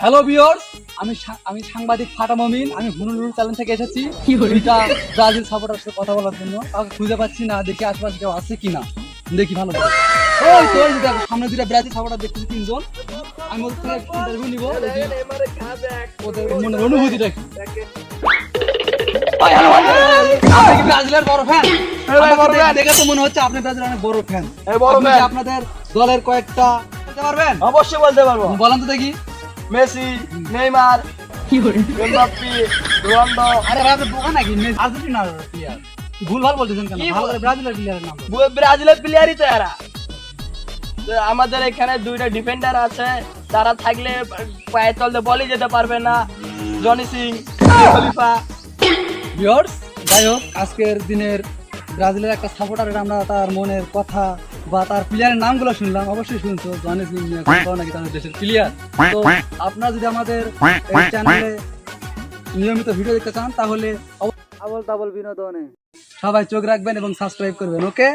Hello viewers, আমি সাংবাদিক ফাটা মমিন। আমি হুনুলুল চ্যানেল থেকে এসেছি দুইটা ব্রাজিল সাপোর্টারের সাথে কথা বলার জন্য। কাউকে খুঁজে পাচ্ছি না, দেখি আশপাশে কেউ আছে কিনা, দেখি ভালো করে। ওই তো ওই দেখো, সামনে দুইটা ব্রাজিল সাপোর্টার দেখতেছি, তিনজন। আমি ওদের থেকে ইন্টারভিউ নিব, দেখি ওদের মনের অনুভূতিটা কি। আপনি কি ব্রাজিলের বড় ফ্যান? দেখে তো মনে হচ্ছে আপনি ব্রাজিলের অনেক বড় ফ্যান। আপনি কি আপনাদের দলের কয়েকটা বলতে পারবেন? অবশ্যই বলতে পারবো। বলেন তো দেখি। Messi, Neymar, Mbappe, Ronaldo. আরে ভাই, আপনি বোকা নাকি? আর্জেন্টিনার প্লেয়ার। ভুলভাল বলতেছেন কেন? ভালো করে ব্রাজিলের প্লেয়ারের নাম বলুন। ব্রাজিলের প্লেয়ারই তো এরা। তো আমাদের এখানে দুইটা ডিফেন্ডার আছে, তারা থাকলে পায়ে তলতে বলই যেতে পারবে না। জনি সিং, খলিফা। ভিউয়ার্স, যাই হোক, আজকের দিনের ব্রাজিলের একটা সাপোর্টারের আমরা তার মনের কথা বা তার প্লেয়ারের নামগুলো শুনলাম। অবশ্যই শুনছো, জনি সিং নাকি তাদের দেশের প্লেয়ার। তো আপনারা যদি আমাদের এই চ্যানেলে নিয়মিত ভিডিও দেখতে চান, তাহলে আবল তাবল বিনোদনে সবাই চোখ রাখবেন এবং সাবস্ক্রাইব করবেন। ওকে।